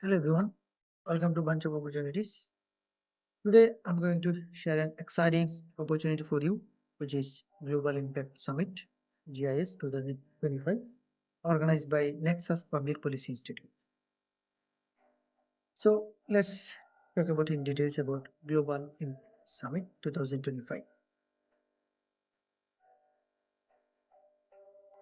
Hello everyone, welcome to Bunch of Opportunities. Today I'm going to share an exciting opportunity for you, which is Global Impact Summit GIS 2025, organized by Nexus Public Policy Institute. So let's talk about in details about Global Impact Summit 2025.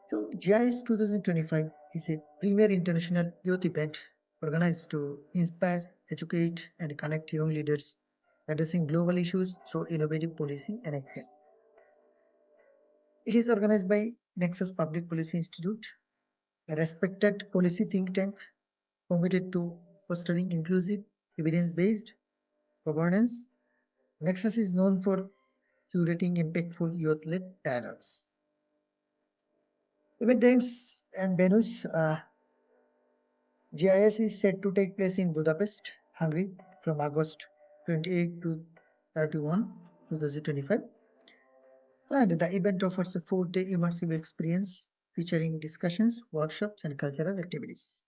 So GIS 2025 is a premier international youth event organized to inspire, educate, and connect young leaders addressing global issues through innovative policy and action. It is organized by Nexus Public Policy Institute, a respected policy think tank committed to fostering inclusive, evidence-based governance. Nexus is known for curating impactful youth-led dialogues. Event times and venues. GIS is set to take place in Budapest, Hungary from August 28 to 31, 2025. And the event offers a 4-day immersive experience featuring discussions, workshops, and cultural activities.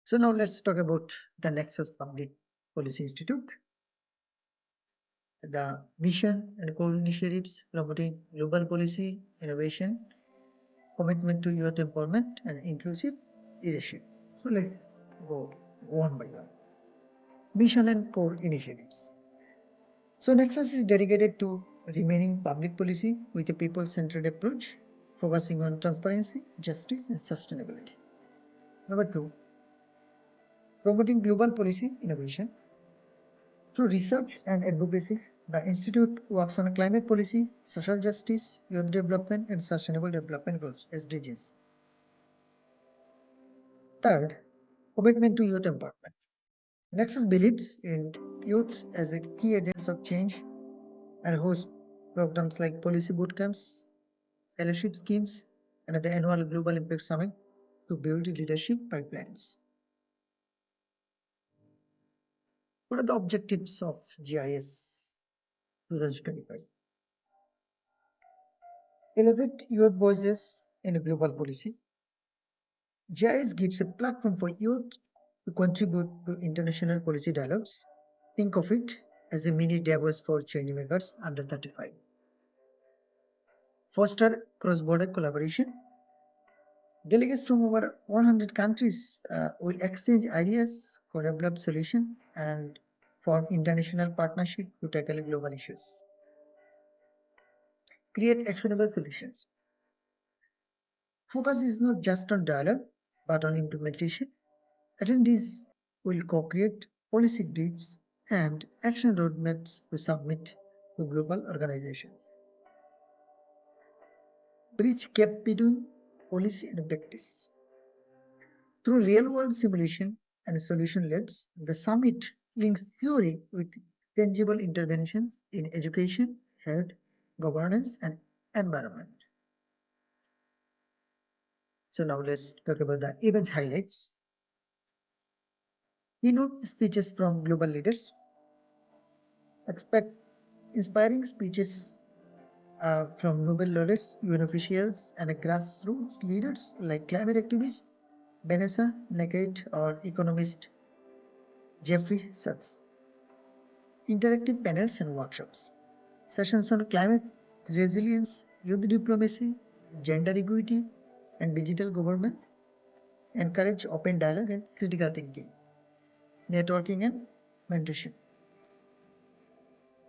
So now let's talk about the Nexus Public Policy Institute. The mission and core initiatives promoting global policy, innovation, commitment to youth empowerment, and inclusive leadership. So let's go one by one. Mission and core initiatives. So Nexus is dedicated to remaining public policy with a people-centered approach, focusing on transparency, justice, and sustainability. Number two, promoting global policy innovation. Through research and advocacy, the Institute works on climate policy, social justice, youth development, and sustainable development goals (SDGs). Third, commitment to youth empowerment. Nexus believes in youth as a key agents of change and hosts programs like policy bootcamps, fellowship schemes, and the annual Global Impact Summit to build leadership pipelines. What are the objectives of GIS 2025? Elevate youth voices in global policy. GIS gives a platform for youth to contribute to international policy dialogues. Think of it as a mini Davos for changemakers under 35. Foster cross-border collaboration. Delegates from over 100 countries will exchange ideas, co-develop solutions, and form international partnership to tackle global issues. Create actionable solutions. Focus is not just on dialogue, but on implementation. Attendees will co-create policy briefs and action roadmaps to submit to global organizations. Bridge gap between policy and practice. Through real-world simulation and solution labs, the summit links theory with tangible interventions in education, health, governance, and environment. So now let's talk about the event highlights. Keynote speeches from global leaders. Expect inspiring speeches from Nobel laureates, UN officials, and grassroots leaders like climate activist Vanessa Nakate or economist Jeffrey Sachs. Interactive panels and workshops. Sessions on climate resilience, youth diplomacy, gender equity, and digital governance encourage open dialogue and critical thinking, networking, and mentorship.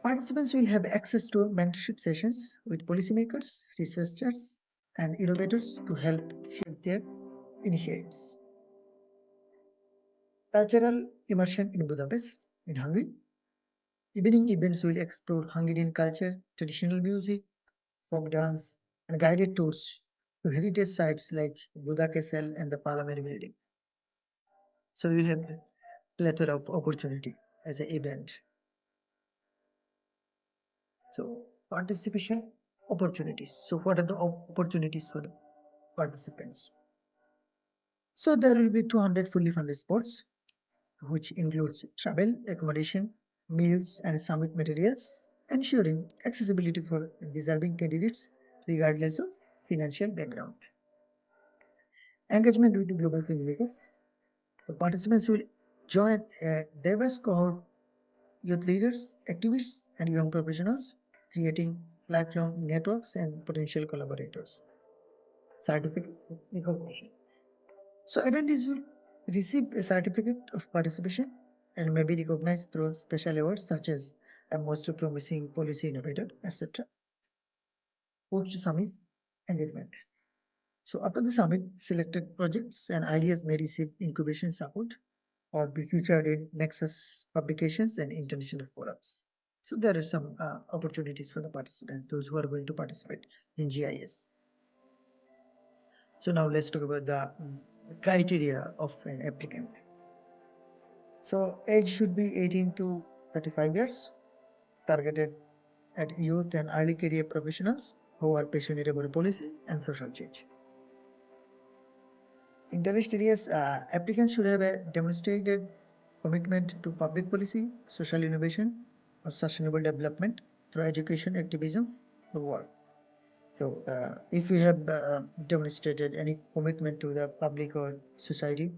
Participants will have access to mentorship sessions with policymakers, researchers, and innovators to help shape their initiatives. Cultural immersion in Budapest, in Hungary. Evening events will explore Hungarian culture, traditional music, folk dance, and guided tours to heritage sites like Buda Castle and the Parliament Building. So you will have a plethora of opportunity as an event. So participation opportunities. So what are the opportunities for the participants? So there will be 200 fully funded spots, which includes travel, accommodation, meals, and summit materials, ensuring accessibility for deserving candidates regardless of financial background. Engagement with the global changemakers. The participants will join a diverse cohort youth leaders, activists, and young professionals, creating lifelong networks and potential collaborators. Certificate recognition. So attendees will receive a certificate of participation and may be recognized through special awards such as a most promising policy innovator, etc. Post summit engagement. So after the summit, selected projects and ideas may receive incubation support or be featured in Nexus publications and international forums. So there are some opportunities for the participants, those who are going to participate in GIS. So now let's talk about the criteria of an applicant. So age should be 18 to 35 years, targeted at youth and early career professionals who are passionate about policy and social change. Interest areas, applicants should have a demonstrated commitment to public policy, social innovation, or sustainable development through education, activism, or work. So, if you have demonstrated any commitment to the public or society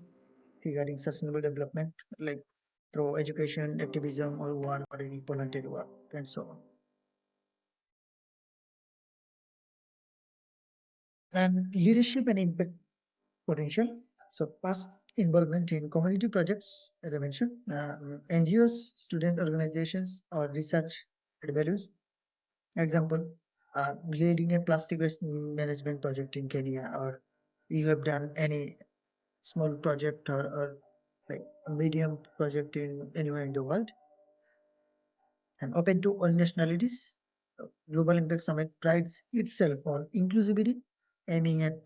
regarding sustainable development, like through education, activism, or work, or any volunteer work, and so on. And leadership and impact potential. So past involvement in community projects, as I mentioned, NGOs, student organizations, or research values. Example, leading a plastic waste management project in Kenya, or you have done any small project or like a medium project in anywhere in the world, and open to all nationalities. Global Impact Summit prides itself on inclusivity, aiming at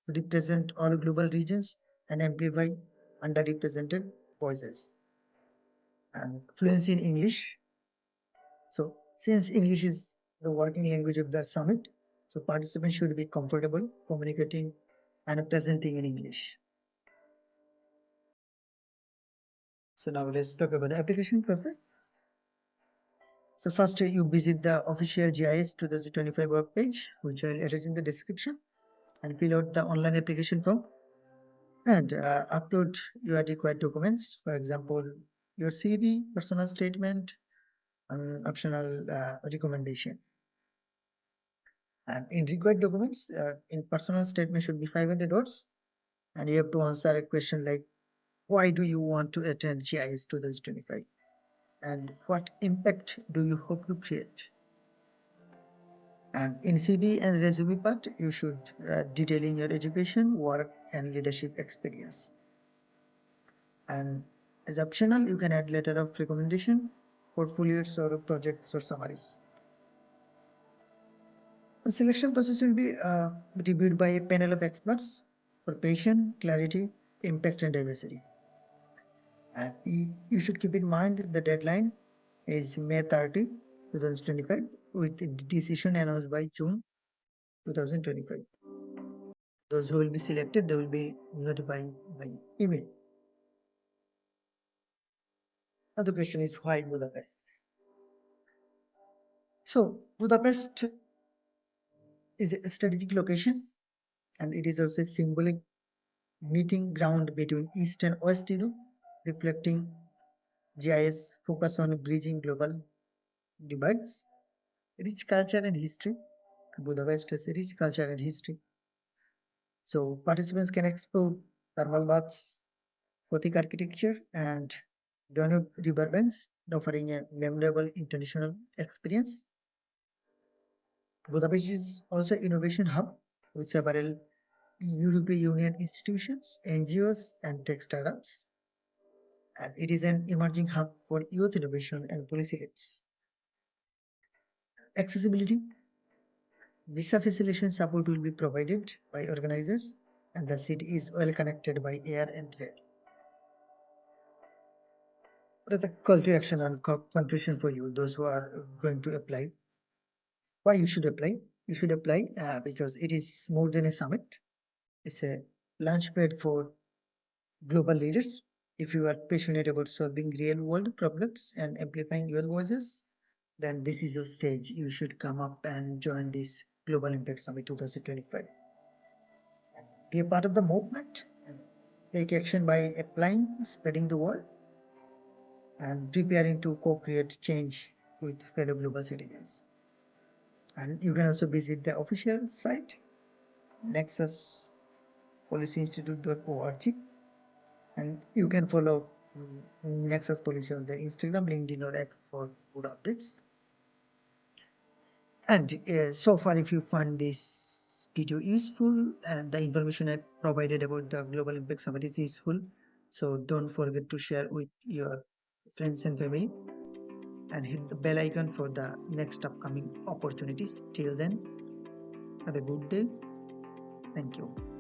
represent all global regions and amplify underrepresented voices. And fluency in English. So, since English is the working language of the summit, so participants should be comfortable communicating and presenting in English. So now let's talk about the application process. So first you visit the official GIS 2025 web page, which I'll attach in the description, and fill out the online application form and upload your required documents. For example, your CV, personal statement, and optional recommendation. And in required documents, in personal statement should be 500 words, and you have to answer a question like, why do you want to attend GIS 2025? And what impact do you hope to create? And in CV and resume part, you should detailing your education, work, and leadership experience. And as optional, you can add letter of recommendation, portfolios, or projects or summaries. The selection process will be reviewed by a panel of experts for passion, clarity, impact, and diversity. And you should keep in mind the deadline is May 30, 2025, with the decision announced by June 2025. Those who will be selected, they will be notified by email. Now the question is, why Budapest? So Budapest is a strategic location, and it is also a symbolic meeting ground between East and West Europe, reflecting GIS focus on bridging global divides. Rich culture and history. Budapest has a rich culture and history. So participants can explore thermal baths, Gothic architecture, and Danube riverbanks, offering a memorable international experience. Budapest is also innovation hub with several European Union institutions, NGOs, and tech startups. And it is an emerging hub for youth innovation and policy hits. Accessibility. Visa facilitation support will be provided by organizers, and the city is well connected by air and rail. What are the call to action and conclusion for you, those who are going to apply? Why you should apply? You should apply because it is more than a summit. It's a launchpad for global leaders. If you are passionate about solving real world problems and amplifying your voices, then this is your stage. You should come up and join this Global Impact Summit 2025. be a part of the movement, and take action by applying, spreading the word, and preparing to co-create change with fellow global citizens. And you can also visit the official site, nexuspolicyinstitute.org, and you can follow Nexus Policy on their Instagram, LinkedIn, or X for good updates. And so far, if you find this video useful and the information I provided about the Global Impact Summit is useful, so don't forget to share with your friends and family, and hit the bell icon for the next upcoming opportunities. Till then, have a good day. Thank you.